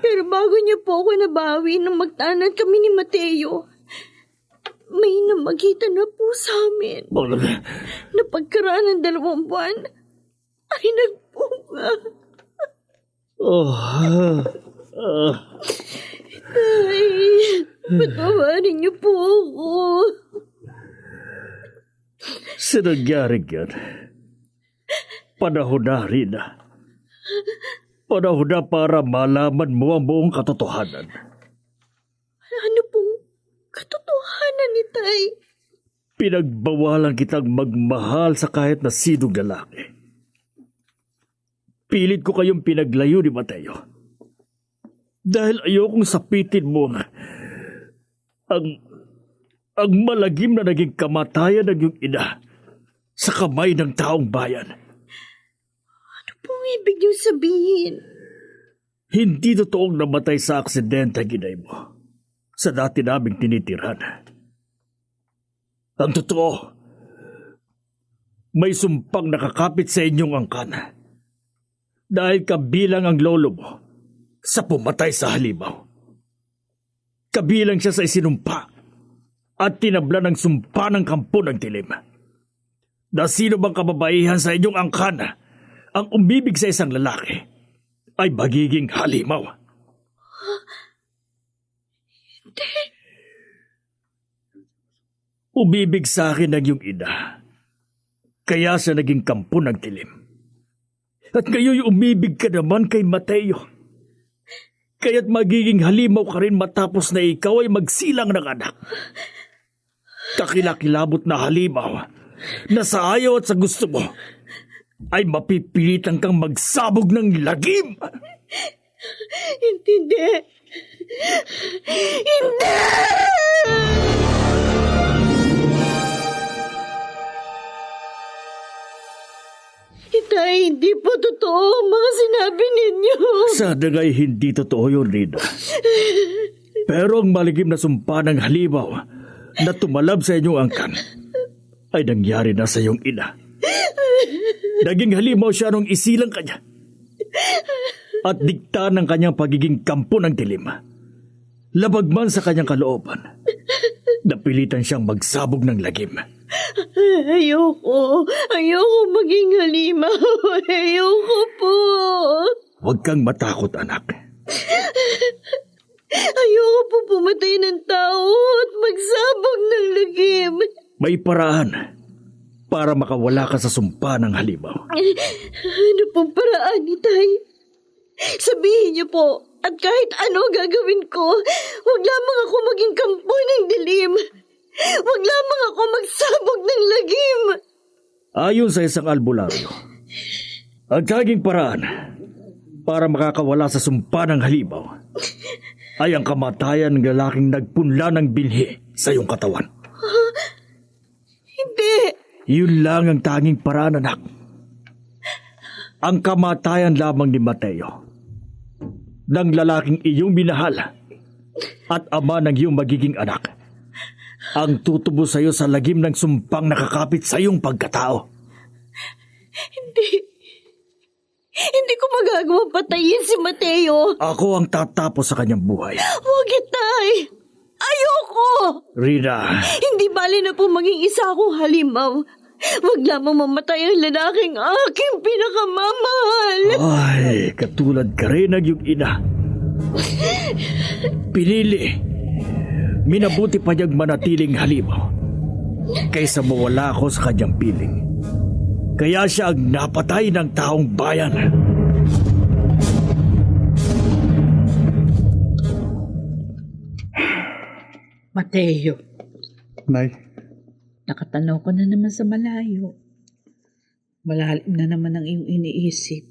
Pero bago niyo po ako nabawi nang magtanan kami ni Mateo, may namagitan na po sa amin. Na pagkaraan ng 2 buwan, ay nagpunga. Tay, patawarin niyo po ako. Sa nangyaring yan, panahon na, Rina. Panahon na para malaman mo ang buong katotohanan. Ano pong katotohanan ni Tay? Pinagbawalan kitang magmahal sa kahit na sinong lalaki. Pilit ko kayong pinaglayo ni Mateo. Dahil ayokong sapitin mo ang malagim na naging kamatayan ng iyong ina sa kamay ng taong bayan. Ano pong ibig niyo sabihin? Hindi totoong namatay sa aksidente ang inay mo sa dati naming tinitirhan. Ang totoo, may sumpang nakakapit sa inyong angkan dahil kabilang ang lolo mo sa pumatay sa halimaw. Kabilang siya sa isinumpa at tinabla ng sumpa ng kampo ng dilim. Na sino bang kababaihan sa inyong angkan ang umibig sa isang lalaki ay magiging halimaw. Umibig sa akin ang iyong ina. Kaya siya naging kampo ng dilim. At ngayon umibig ka naman kay Mateo. Kaya't magiging halimaw ka rin matapos na ikaw ay magsilang ng anak. Kakilakilabot na halimaw na sa ayaw at sa gusto mo ay mapipilitan kang magsabog ng lagim. Hindi. Hindi! Itay, hindi po totoo ang mga sinabi ninyo. Sana nga'y hindi totoo yun, Rina. Pero ang maligim na sumpa ng halimaw na tumalab sa inyong angkan ay nangyari na sa iyong ina. Naging halimaw siya nung isilang kanya at dikta ng kanyang pagiging kampo ng dilim. Labag man sa kanyang kalooban, napilitan siyang magsabog ng lagim. Ayoko maging halimaw. Ayoko po. Huwag kang matakot, anak. Ayoko po pumatay ng tao at magsabog ng lagim. May paraan para makawala ka sa sumpa ng halimaw. Ano pong paraan, Itay? Sabihin niyo po, at kahit ano gagawin ko, huwag lamang ako maging kampo ng dilim. Huwag lamang ako magsabog ng lagim. Ayon sa isang albularyo, ang tanging paraan para makakawala sa sumpa ng halimaw ay ang kamatayan ng lalaking nagpunla ng binhi sa iyong katawan. Hindi. Yun lang ang tanging paraan, anak. Ang kamatayan lamang ni Mateo, ng lalaking iyong minahal at ama ng iyong magiging anak, ang tutubo sa iyo sa lagim ng sumpang nakakapit sa iyong pagkatao. Hindi ko magagawang patayin si Mateo. Ako ang tatapos sa kanyang buhay. Huwag, Itay. Ayoko. Rina. Hindi bali na po maging isa akong halimaw. Huwag lamang mamatay ang lalaking aking pinakamamahal. Ay, katulad ka rin ng iyong ina. Pinili. Minabuti pa niyang manatiling halimaw kaysa mawala ako sa kanyang piling. Kaya siya ang napatay ng taong bayan. Mateo, Nay, nakatanaw ko na naman sa malayo. Malalim na naman ang iyong iniisip.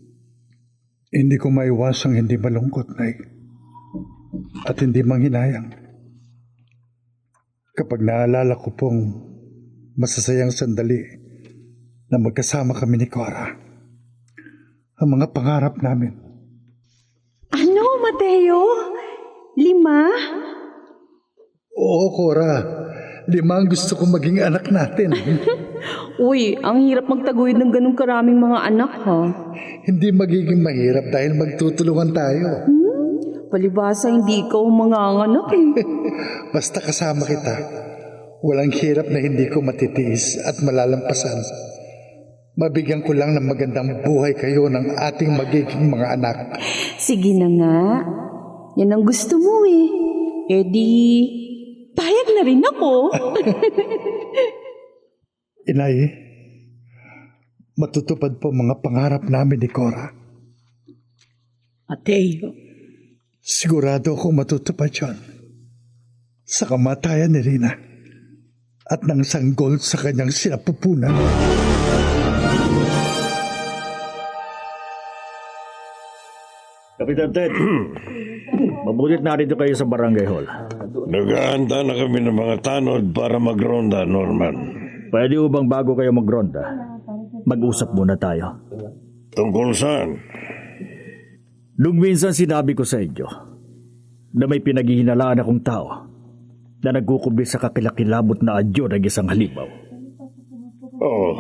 hindi ko maiwasang hindi malungkot, Nay. At hindi manghinayang. Kapag naalala ko pong masasayang sandali na magkasama kami ni Cora. Ang mga pangarap namin. Ano, Mateo? 5? Oo, Cora. 5 ang gusto kong maging anak natin. Uy, ang hirap magtaguyod ng ganung karaming mga anak, ha? Hindi magiging mahirap dahil magtutulungan tayo. Palibasa, hindi ikaw manganganak, eh. Basta kasama kita, walang hirap na hindi ko matitiis at malalampasan. Mabigyan ko lang ng magandang buhay kayo ng ating magiging mga anak. Sige na nga. Yan ang gusto mo, eh. E di, payag na rin ako. Inay, matutupad po mga pangarap namin ni Cora. Mateo, Sigurado akong matutupad yun. Sa kamatayan ni Rina at ng sanggol sa kanyang sinapupunan. Kapitan Ted, mabutit narito kayo sa barangay hall. Naghahanda na kami ng mga tanod para magronda, Norman. Pwede ho bang bago kayo magronda, mag-usap muna tayo? Tungkol saan? Nung minsan sinabi ko sa inyo na may pinaghihinalaan akong tao na nagkukubi sa kakilakilabot na adyo ng isang halimaw. Oo.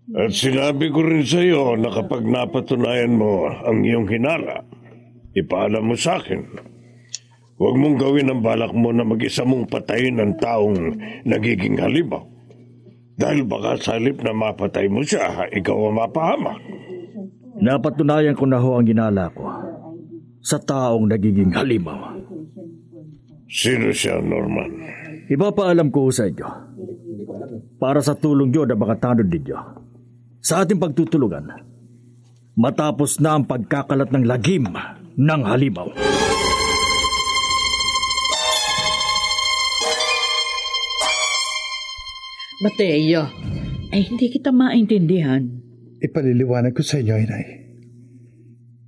At sinabi ko rin sa iyo na kapag napatunayan mo ang iyong hinala, ipaalam mo sa akin. Huwag mong gawin ang balak mo na mag-isa mong patayin ang taong nagiging halimaw. Dahil baka sa halip na mapatay mo siya, ikaw ang mapahamak. Napatunayan ko na ho ang ginala ko sa taong nagiging halimaw. Sino siya, Norman? Ipapaalam ko sa inyo, para sa tulong nyo na mga tanod ninyo, sa ating pagtutulungan, matapos na ang pagkakalat ng lagim ng halimaw. Mateo, ay hindi kita maintindihan. Ipaliliwanag ko sa inyo, Inay.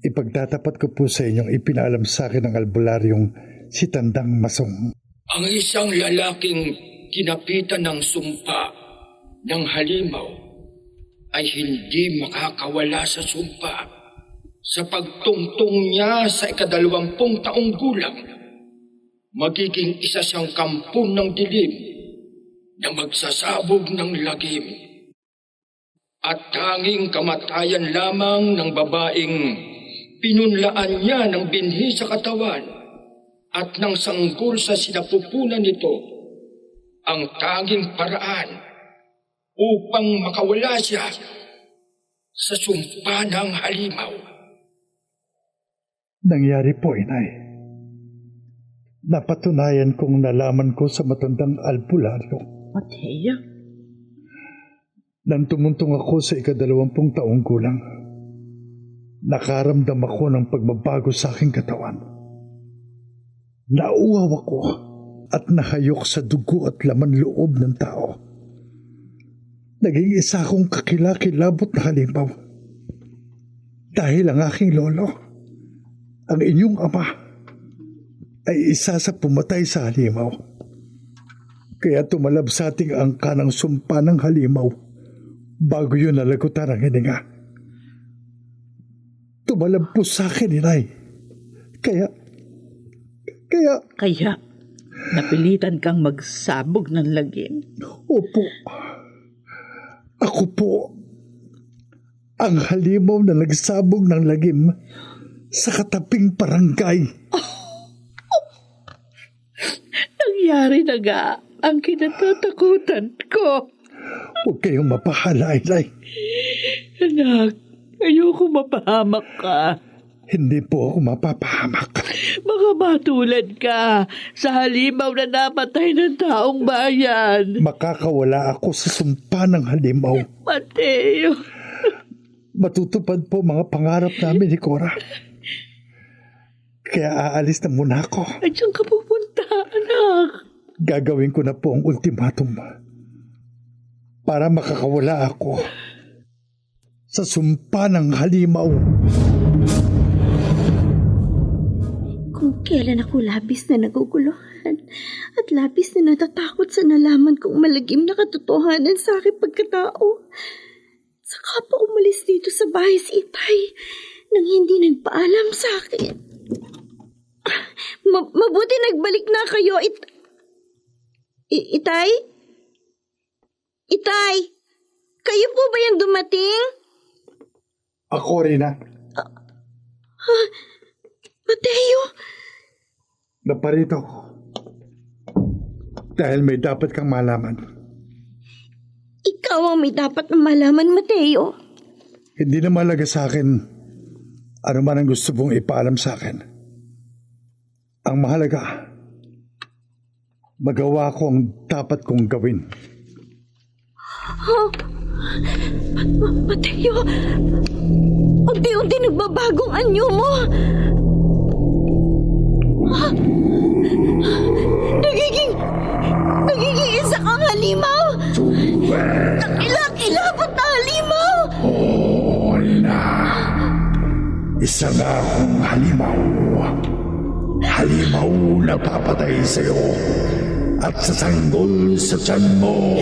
Ipagtatapat ko po sa inyong ipinaalam sa akin ng albularyong si Tandang Masong. Ang isang lalaking kinapitan ng sumpa ng halimaw ay hindi makakawala sa sumpa sa pagtungtong niya sa 20 taong gulang. Magiging isa siyang kampon ng dilim na magsasabog ng lagim. At tanging kamatayan lamang ng babaeng pinunlaan niya ng binhi sa katawan at ng sanggol sa sinapupunan nito ang tanging paraan upang makawala siya sa sumpa ng halimaw. Nangyari po, Inay. Napatunayan kong nalaman ko sa matandang albularyo. Mateo? Nang tumuntong ako sa 20 taong gulang, nakaramdam ako ng pagbabago sa aking katawan. Nauuhaw ako at nahayok sa dugo at laman loob ng tao. Naging isa akong kakilakilabot na halimaw. Dahil ang aking lolo, ang inyong ama, ay isa sa pumatay sa halimaw. Kaya tumalab sa ating angka ng sumpa ng halimaw bago yun nalagutan ang hininga. Tumalab po sa akin, Inay. Kaya, napilitan kang magsabog ng lagim? Opo. Ako po ang halimaw na nagsabog ng lagim sa kataping barangay. Nangyari na nga ang kinatatakutan ko. Huwag kayong mapahala, Inay. Anak, ayoko mapahamak ka. Hindi po ako mapapahamak. Baka matulad ka sa halimaw na napatay ng taong bayan. Makakawala ako sa sumpa ng halimaw. Mateo. Matutupad po mga pangarap namin ni Cora. Kaya aalis na muna ako. Ay, saan ka pupunta, anak? Gagawin ko na po ang ultimatum para makakawala ako sa sumpa ng halimaw. Kung kailan ako labis na naguguluhan at labis na natatakot sa nalaman kong malagim na katotohanan sa aking pagkatao, saka pa umalis dito sa bahay si Itay nang hindi nagpaalam sa akin. Mabuti nagbalik na kayo, Itay? Itay, kayo po ba yung dumating? Ako rin na. Mateo? Naparito ko. Dahil may dapat kang malaman. Ikaw ang may dapat na malaman, Mateo. Hindi na malaga sa akin ano man ang gusto mong ipaalam sa akin. Ang mahalaga, magawa ko ang dapat kong gawin. Mateo, unti-unti nagbabagong anyo mo. Nagiging isa kang halimaw. Nakilakilabot na halimaw. Oo na. Isa nga akong halimaw. Halimaw na papatay sa'yo at sasanggol sa tiyan mo.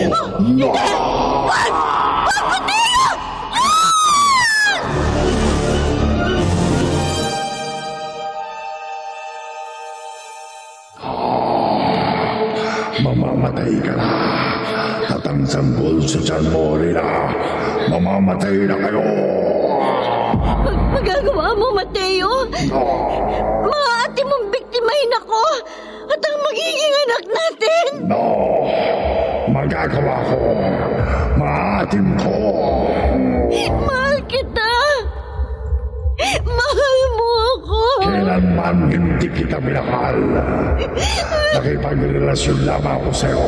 Mamamatay ka na. At ang sanggol sa tiyan mo rin na. Mamamatay na kayo. Magagawa mo, Mateo? Maaati mong biktimahin ako at ang magiging anak natin. No, magagawa ko. Maatim ko. Mahal kita. Mahal mo ako. Kailanman hindi kita minahal. Nakipagrelasyon lamang ako sa iyo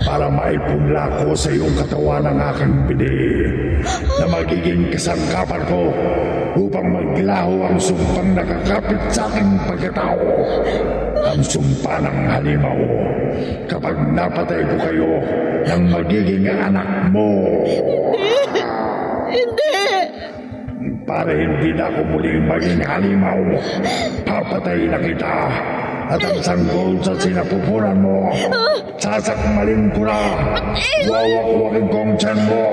para maipunla ko sa iyong katawan ang aking bini na magiging kasangkapan ko upang maglaho ang sumpang nakakapit sa aking pagkatao. Ang sumpa ng halimaw kapag napatay ko kayo ng magiging anak mo. Hindi! Para hindi na ako muling maging halimaw, papatay na kita. At ang sanggol sa sinapupunan mo, sasakmalin ko na. Wawak-wakin ko ang tiyan mo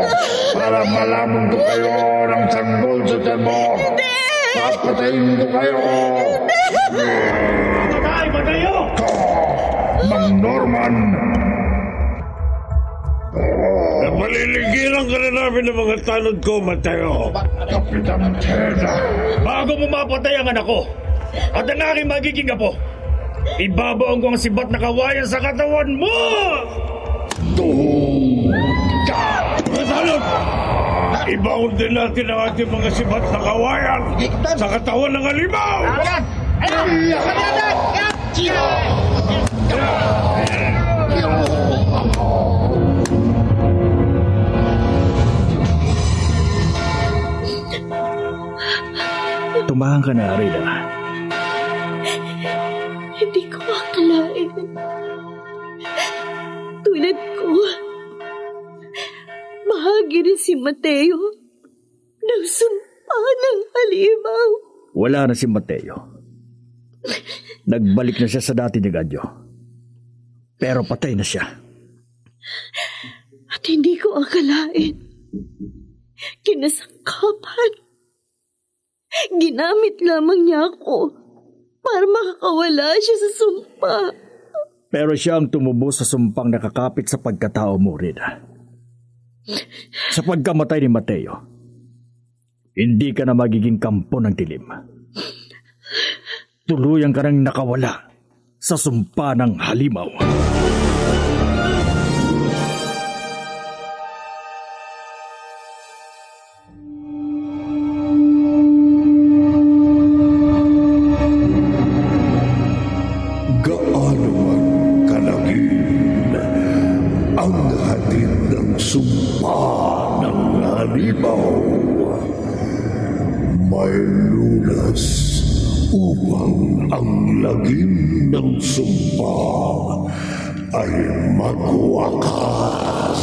para malaman ko kayo ng sanggol sa tiyan mo. Papatayin ko kayo. Patay ba kayo? Mang Norman! Napaliligiran ka na namin ng mga tanod ko, Mateo. Kapitan Ted! Bago mo mapatay ang anak ko at ang aking magiging apo, ibabaon ko ang sibat na kawayan sa katawan mo! Tanod! Ibaon din natin ang ating mga sibat na kawayan sa katawan ng halimaw! Tumahan ka na, Rita. Hindi ko akalain. Tulad ko, bahagi rin si Mateo ng sumpa ng halimaw. Wala na si Mateo. Nagbalik na siya sa dati ni Gadyo. Pero patay na siya. At hindi ko akalain. Kinasangkapan. Ginamit lamang niya ako para makakawala siya sa sumpa. Pero siya ang tumubo sa sumpang nakakapit sa pagkatao mo, Rita. Sa pagkamatay ni Mateo, hindi ka na magiging kampo ng dilim. Tuluyan ka nang nakawala sa sumpa ng halimaw. Gaano man kalagim ang hatid ng sumpa ng halimaw, may lunas upang ang lagim ng sumpa ay magwakas.